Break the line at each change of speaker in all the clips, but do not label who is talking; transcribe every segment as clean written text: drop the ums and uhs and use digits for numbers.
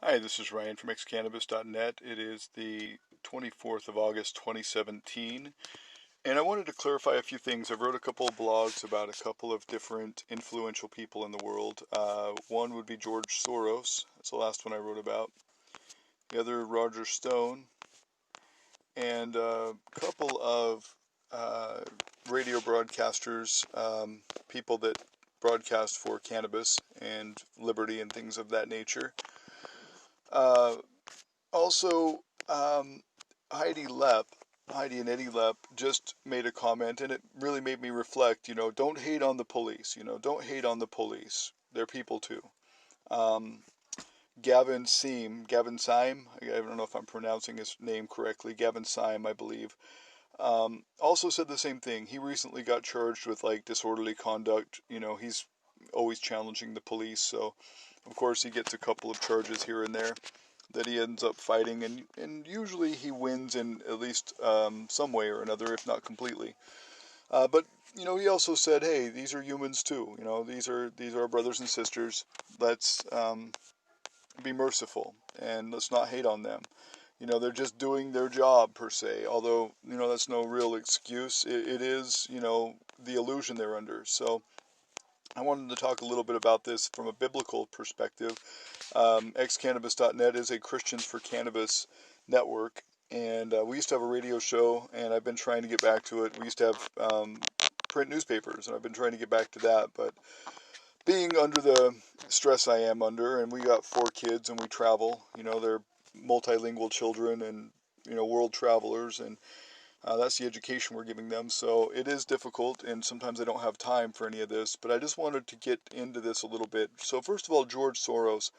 Hi, this is Ryan from xcannabis.net. It is the 24th of August 2017, and I wanted to clarify a few things. I wrote a couple of blogs about a couple of different influential people in the world. One would be George Soros. That's the last one I wrote about. The other, Roger Stone, and a couple of radio broadcasters, people that broadcast for cannabis and liberty and things of that nature. Uh, Also, Heidi Lepp, Heidi and Eddie Lepp just made a comment, and it really made me reflect. Don't hate on the police. Don't hate on the police. They're people too. Um, Gavin Syme, I don't know if I'm pronouncing his name correctly. Gavin Syme, I believe, also said the same thing. He recently got charged with like disorderly conduct. He's always challenging the police, so of course he gets a couple of charges here and there that he ends up fighting, and usually he wins in at least some way or another, if not completely. But he also said, "Hey, these are humans too. These are our brothers and sisters. Let's be merciful and let's not hate on them. They're just doing their job per se. Although that's no real excuse. It is the illusion they're under. So." I wanted to talk a little bit about this from a biblical perspective. Xcannabis.net is a Christians for Cannabis network, and we used to have a radio show, and I've been trying to get back to it. We used to have print newspapers, and I've been trying to get back to that, but being under the stress I am under, and we got 4 kids, and we travel, they're multilingual children and, world travelers, and that's the education we're giving them. So it is difficult, and sometimes I don't have time for any of this, but I just wanted to get into this a little bit. So first of all, George Soros,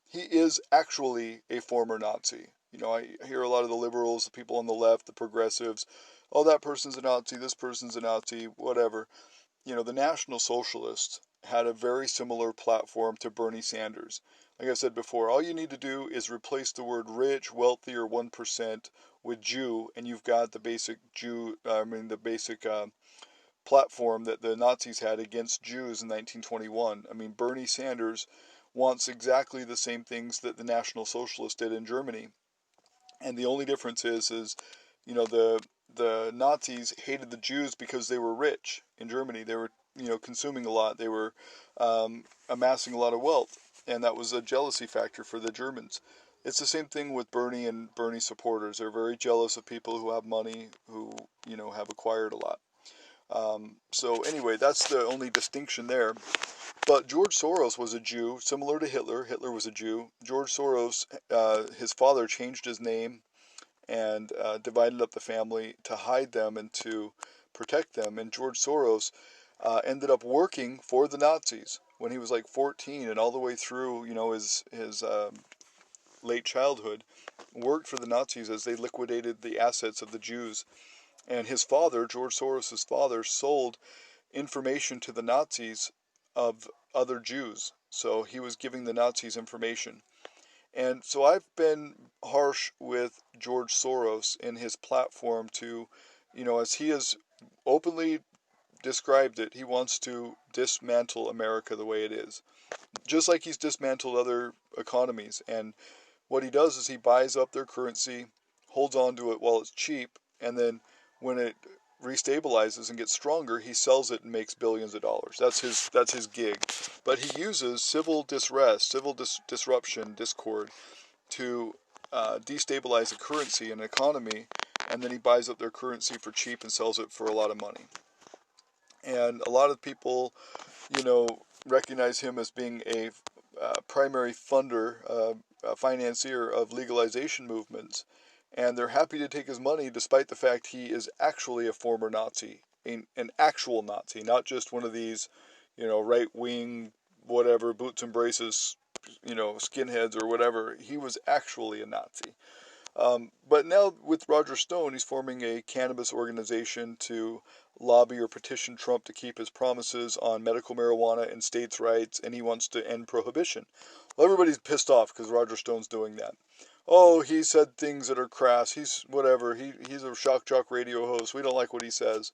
he is actually a former Nazi. I hear a lot of the liberals, the people on the left, the progressives, oh, that person's a Nazi, this person's a Nazi, whatever. The National Socialists had a very similar platform to Bernie Sanders. Like I said before, all you need to do is replace the word rich, wealthy, or 1% with Jew, and you've got the basic platform that the Nazis had against Jews in 1921. Bernie Sanders wants exactly the same things that the National Socialists did in Germany. And the only difference is the Nazis hated the Jews because they were rich in Germany. They were consuming a lot. They were amassing a lot of wealth, and that was a jealousy factor for the Germans. It's the same thing with Bernie and Bernie supporters. They're very jealous of people who have money, who have acquired a lot. So anyway, that's the only distinction there. But George Soros was a Jew, similar to Hitler. Hitler was a Jew. George Soros, his father changed his name and divided up the family to hide them and to protect them. And George Soros ended up working for the Nazis when he was like 14 and all the way through, his late childhood, worked for the Nazis as they liquidated the assets of the Jews. And his father, George Soros' father, sold information to the Nazis of other Jews. So he was giving the Nazis information. And so I've been harsh with George Soros in his platform to, as he has openly described it, he wants to dismantle America the way it is. Just like he's dismantled other economies. And what he does is he buys up their currency, holds on to it while it's cheap, and then when it restabilizes and gets stronger, he sells it and makes billions of dollars. That's his gig. But he uses civil disruption, discord, to destabilize a currency and economy, and then he buys up their currency for cheap and sells it for a lot of money. And a lot of people, recognize him as being a primary funder, a financier of legalization movements, and they're happy to take his money despite the fact he is actually a former Nazi, an actual Nazi, not just one of these, right-wing, whatever, boots and braces, skinheads or whatever. He was actually a Nazi. But now with Roger Stone, he's forming a cannabis organization to lobby or petition Trump to keep his promises on medical marijuana and states' rights, and he wants to end prohibition. Well, everybody's pissed off because Roger Stone's doing that. Oh, he said things that are crass. He's whatever. He's a shock jock radio host. We don't like what he says.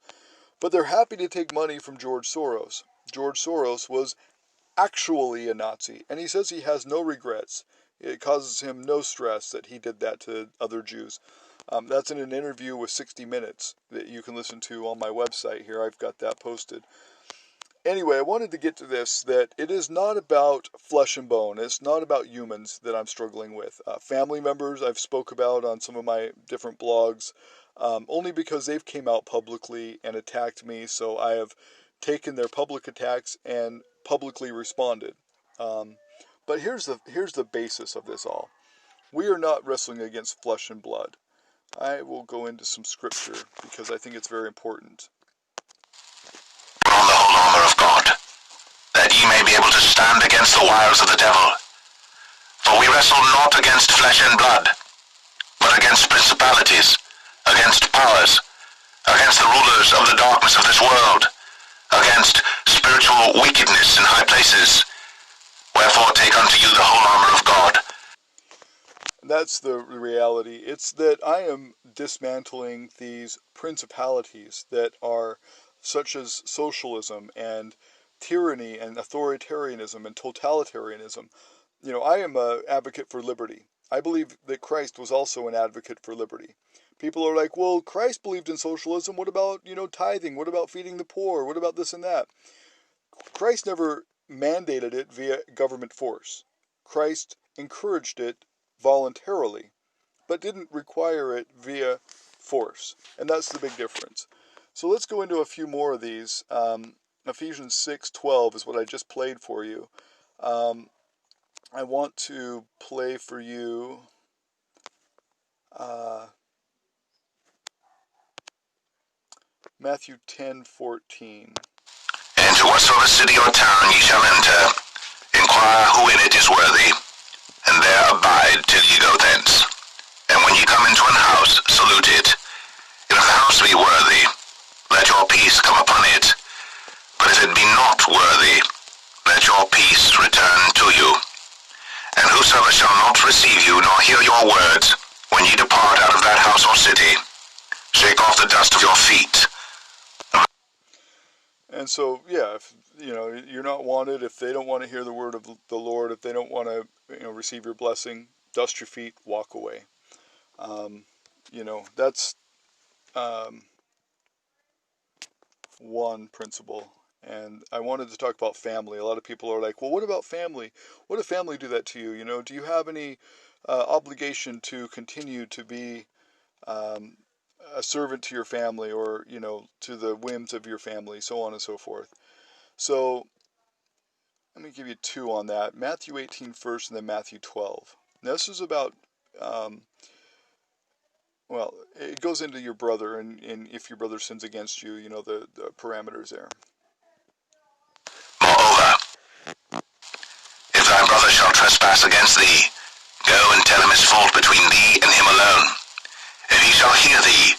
But they're happy to take money from George Soros. George Soros was actually a Nazi. And he says he has no regrets. It causes him no stress that he did that to other Jews. That's in an interview with 60 Minutes that you can listen to on my website here. I've got that posted. Anyway, I wanted to get to this, that it is not about flesh and bone. It's not about humans that I'm struggling with. Family members I've spoke about on some of my different blogs, only because they've came out publicly and attacked me, so I have taken their public attacks and publicly responded. But here's the basis of this all. We are not wrestling against flesh and blood. I will go into some scripture because I think it's very important.
On the whole armor of God, that ye may be able to stand against the wiles of the devil. For we wrestle not against flesh and blood, but against principalities, against powers, against the rulers of the darkness of this world, against spiritual wickedness in high places. Wherefore take unto you the whole armor of God.
That's the reality. It's that I am dismantling these principalities that are such as socialism and tyranny and authoritarianism and totalitarianism. I am an advocate for liberty. I believe that Christ was also an advocate for liberty. People are like, well, Christ believed in socialism. What about, tithing? What about feeding the poor? What about this and that? Christ never mandated it via government force. Christ encouraged it voluntarily, but didn't require it via force. And that's the big difference. So let's go into a few more of these. Ephesians 6:12 is what I just played for you. I want to play for you Matthew 10:14.
Into whatsoever city or town ye shall enter, inquire who in it is worthy, and there abide till ye go thence. And when ye come into an house, salute it. If the house be worthy, let your peace come upon it. But if it be not worthy, let your peace return to you. And whosoever shall not receive you, nor hear your words, when ye depart out of that house or city, shake off the dust of your feet.
And so, yeah, if you're not wanted, if they don't want to hear the word of the Lord, if they don't want to receive your blessing, dust your feet, walk away. That's one principle. And I wanted to talk about family. A lot of people are like, well, what about family? What if family do that to you? Do you have any obligation to continue to be a servant to your family, or, to the whims of your family, so on and so forth? So let me give you two on that. Matthew 18 first, and then Matthew 12. Now, this is about, it goes into your brother, and if your brother sins against you, the parameters there.
Moreover, if thy brother shall trespass against thee, go and tell him his fault between thee and him alone. If he shall hear thee,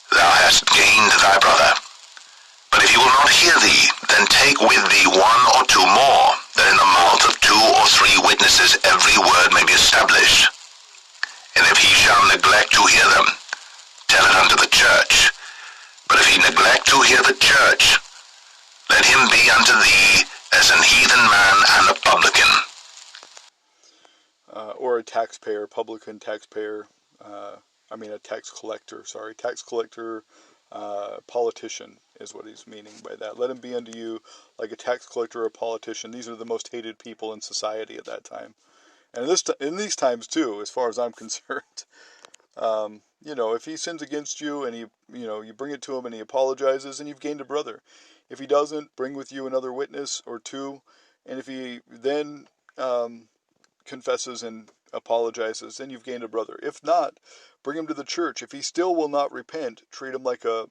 thou hast gained thy brother. But if he will not hear thee, then take with thee one or two more, that in the mouth of 2 or 3 witnesses every word may be established. And if he shall neglect to hear them, tell it unto the church. But if he neglect to hear the church, let him be unto thee as an heathen man and a publican.
Or a taxpayer, publican, taxpayer, a tax collector, politician is what he's meaning by that. Let him be unto you like a tax collector or a politician. These are the most hated people in society at that time. And in these times too, as far as I'm concerned. If he sins against you and you bring it to him and he apologizes, and you've gained a brother. If he doesn't, bring with you another witness or two. And if he then confesses and apologizes, then you've gained a brother. If not, bring him to the church. If he still will not repent, treat him like a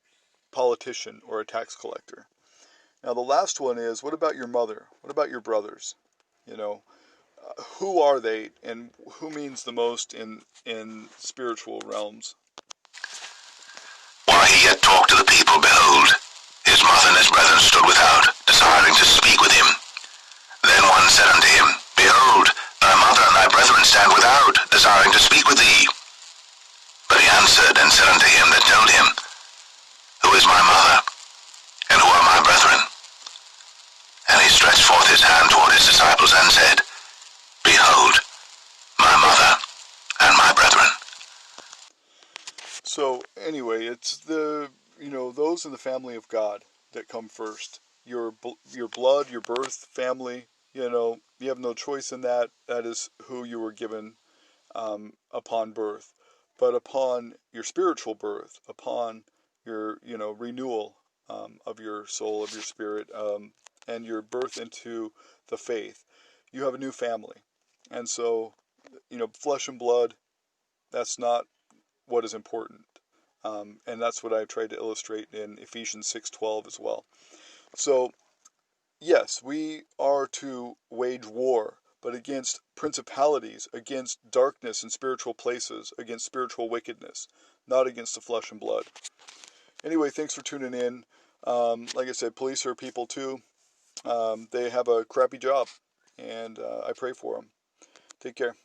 politician or a tax collector. Now, the last one is, what about your mother? What about your brothers? Who are they, and who means the most in spiritual realms?
While he yet talked to the people, behold, his mother and his brethren stood without, desiring to speak with him. Then one said unto him, Behold, thy mother and thy brethren stand without, desiring to speak with thee. But he answered and said unto him that told him, Who is my mother, and who are my brethren? And he stretched forth his hand toward his disciples and said, Behold, my mother and my brethren.
So anyway, it's those in the family of God that come first. Your blood, your birth, family. You have no choice in that. That is who you were given upon birth. But upon your spiritual birth, upon your renewal of your soul, of your spirit, and your birth into the faith, you have a new family. And so, flesh and blood, that's not what is important. And that's what I've tried to illustrate in Ephesians 6:12 as well. So, yes, we are to wage war, but against principalities, against darkness in spiritual places, against spiritual wickedness, not against the flesh and blood. Anyway, thanks for tuning in. Like I said, police are people too. They have a crappy job, and I pray for them. Take care.